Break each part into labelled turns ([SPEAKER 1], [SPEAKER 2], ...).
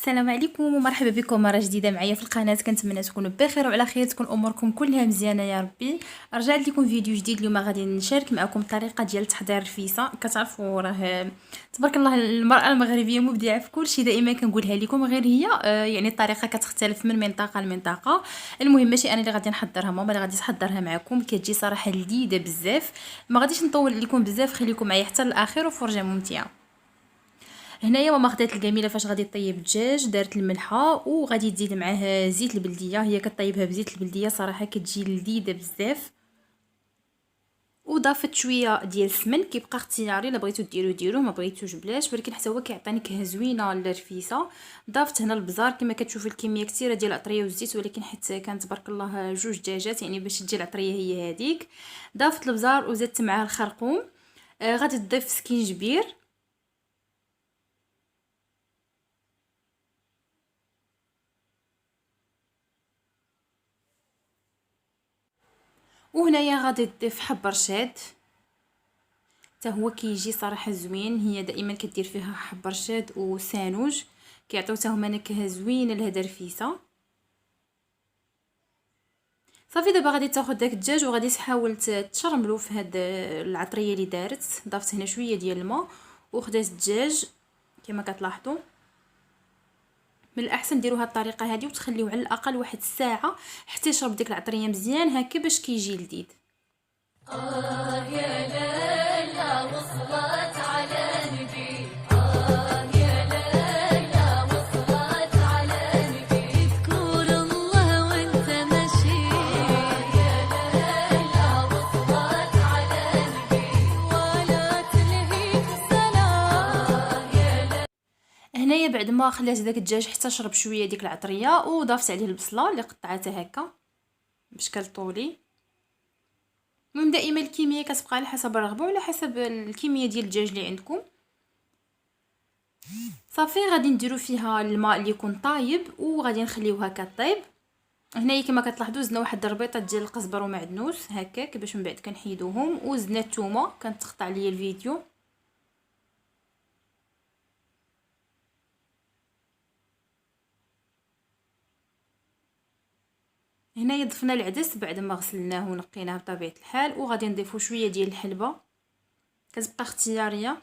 [SPEAKER 1] السلام عليكم ومرحبا بكم مره جديده معايا في القناه. كنتمنى تكونوا بخير وعلى خير، تكون اموركم كلها مزيانه يا ربي. رجعت لكم فيديو جديد. اليوم غادي نشارك معكم الطريقه ديال تحضير الفيسه. كتعرفوا راه تبارك الله المراه المغربيه مبدعه في كل شيء، دائما كنقولها لكم، غير هي يعني الطريقه كتختلف من منطقه لمنطقه. المهم ماشي انا اللي غادي نحضرها، ماما اللي غادي تحضرها معكم. كتجي صراحه لذيذه بزاف. ما غاديش نطول لكم بزاف، خليكم معايا حتى الاخر وفرجه ممتعه. هنايا ماما خدات الجميله فاش غادي طيب الدجاج، دارت الملحه وغادي تزيد معاه زيت البلديه. هي كطيبها بزيت البلديه، صراحه كتجي لذيذه بزاف. وضافت شويه ديال السمن، كيبقى اختياري، الا بغيتو ديروه ما بغيتوش بلاش، ولكن حتى هو كيعطي نكهه زوينه للرفيسه. ضافت هنا البزار، كما كتشوفوا الكميه كثيره ديال العطريه والزيت، ولكن حيت كان تبارك الله جوج دجاجات يعني باش تجي العطريه هي هذيك. ضافت البزار وزدت معاه الخرقوم. غادي تضيف سكينجبير. وهنايا غادي تضيف حب رشاد، حتى هو كيجي صراحه زوين. هي دائما كدير فيها حب رشاد وسانوج، كيعطيو حتى هما نكهه زوينه لهاد الرفيسه. صافي دابا غادي تاخذ داك الدجاج وغادي تحاول تشرملو في هاد العطريه اللي دارت. ضفت هنا شويه ديال الماء وخدات الدجاج كما كتلاحظوا. من الاحسن ديروا هاد الطريقه هذه وتخليوه على الاقل واحد الساعه حتى يشرب ديك العطريه مزيان هكا باش كيجي لذيذ.
[SPEAKER 2] يا ليلى وصلت على نبي، يا ليلى وصلت على نبي، اذكر الله وانت ماشي، يا ليلى وصلت على نبي، ولا تلهيك الصلاة يا ليلى.
[SPEAKER 1] هنايا بعد ما خلات داك الدجاج حتى شرب شويه ديك العطريه، وضافت عليه البصله اللي قطعتها هكا بشكل طولي. المهم دائما الكميه كتبقى على حسب الرغبه وعلى حسب الكميه ديال الدجاج اللي عندكم. صافي غادي نديرو فيها الماء اللي يكون طايب وغادي نخليوها كطيب. هنايا كما كتلاحظوا زدنا واحد الربيطه ديال القزبر ومعدنوس هكاك باش من بعد كنحيدوهم، وزدنا الثومه كانت تقطع ليا الفيديو. هنايا ضفنا العدس بعد ما غسلناه ونقيناه بطبيعه الحال، وغادي نضيفو شويه ديال الحلبه كتبقى اختياريه.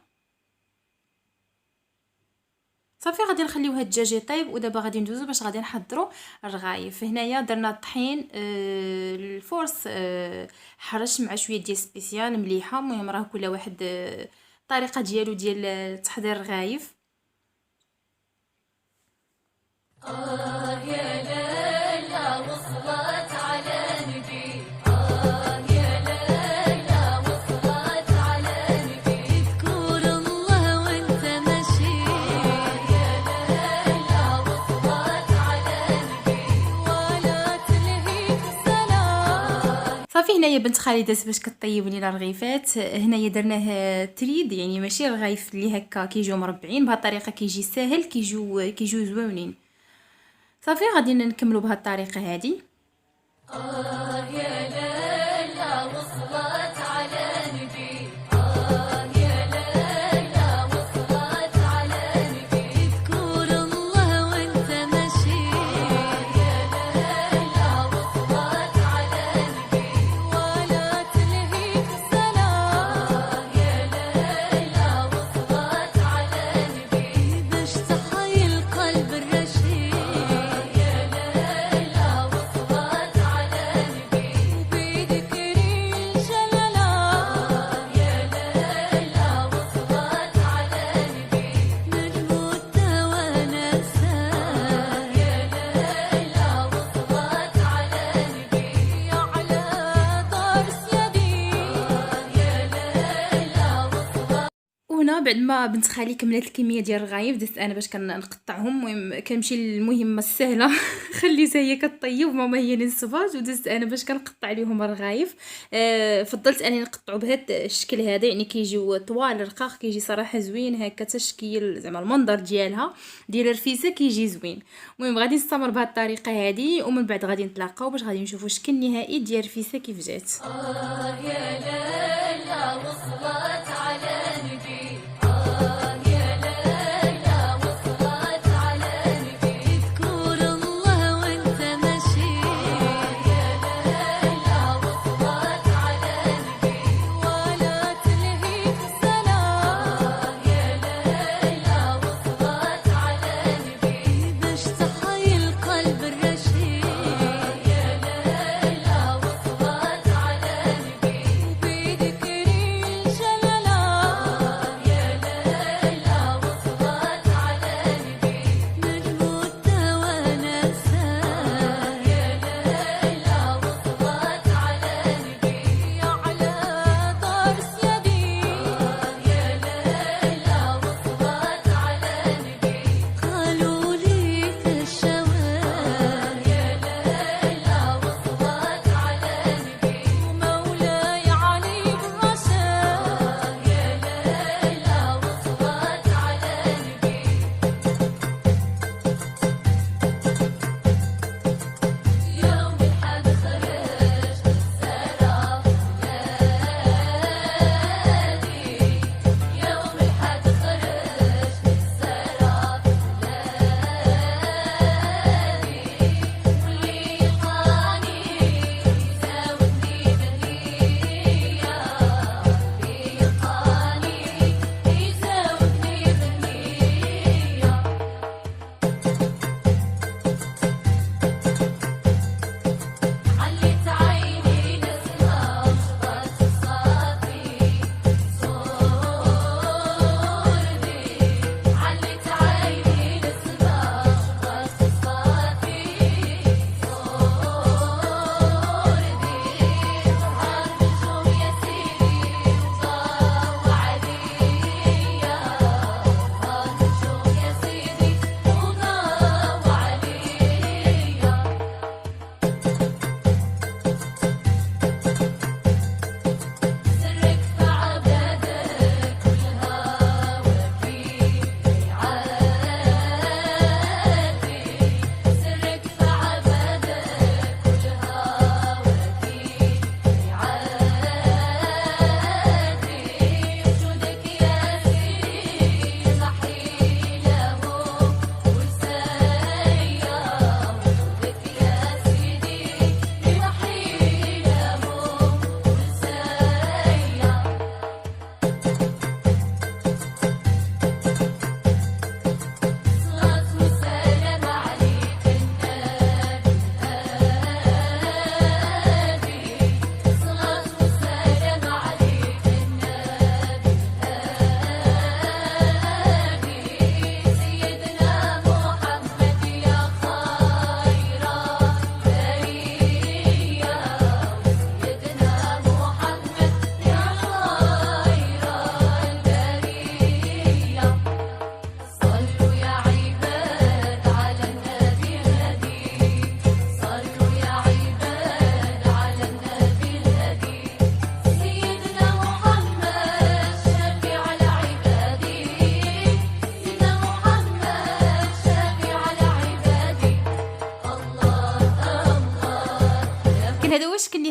[SPEAKER 1] صافي غادي نخليو هاد الدجاج يطيب، ودابا غادي ندوزو باش غادي نحضروا الرغايف. هنايا درنا الطحين الفورس حرش مع شويه ديال سبيسيال مليحه. المهم راه كل واحد الطريقه ديالو ديال تحضير الرغايف.
[SPEAKER 2] يا ليلى وصلت على نبي، يا ليلى وصلت على نبي، اذكر الله وانت ماشي، يا ليلى وصلت على نبي، ولا تلهيك الصلاة.
[SPEAKER 1] صافي هنايا بنت خالي دازت باش كطيب لينا الرغيفات. هنايا درناه تريد، يعني ماشي الرغايف اللي هكا كيجيو مربعين. بهذه الطريقه كيجي ساهل، كيجيو زوينين. صافي غادي نكملوا بهذه الطريقه هذه.
[SPEAKER 2] يا ليلى وصلت على نبي، يا ليلى وصلت على نبي، اذكر الله وانت ماشي، يا ليلى وصلت على نبي، ولا تلهيك الصلاة يا ليلى وصلت على نبي، باش تحيي القلب الرشيد، يا ليلى وصلت على نبي، وبذكري الجلالة، يا ليلى وصلت على نبي، نجمود ونسى، يا ليلى وصلت على نبي، على ضرس يدي، يا ليلى وصلت.
[SPEAKER 1] وهنا بعد ما بنت خالي كملت الكميه ديال الرغايف دزت انا باش كنقطعهم. المهم كنمشي للمهمه السهله خليتها هي كطيب، ماما هي اللي نصبات، ودزت انا باش كنقطع ليهم الرغايف. فضلت اني نقطعو بهذا الشكل هذا، يعني كيجيو طوال رقاق، كيجي صراحه زوين هكا. تشكيل زعما المنظر ديالها ديال الرفيسه كيجي زوين. المهم غادي نستمر بهذه الطريقه هذه، ومن بعد غادي نتلاقاو باش غادي نشوفوا الشكل النهائي ديال الرفيسه كيف جات.
[SPEAKER 2] يا ليلى وصلت على نبي، يا ليلى وصلت على نبي،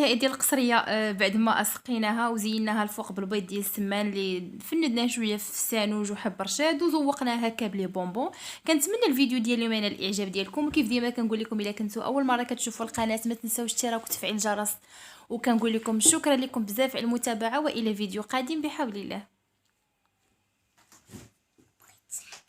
[SPEAKER 1] هي ديال القصريه بعد ما اسقيناها وزيناها الفوق بالبيض ديال السمان اللي فندناه شويه في السانوج وحب رشاد وذوقناها هكا بلي بونبون. كنتمنى الفيديو ديال اليوم ينال الاعجاب ديالكم، وكيف ديما كنقول لكم الا كنتو اول مره كتشوفوا القناه ما تنساوش الاشتراك وتفعيل الجرس، وكنقول لكم شكرا لكم بزاف على المتابعه، والى فيديو قادم بحول الله.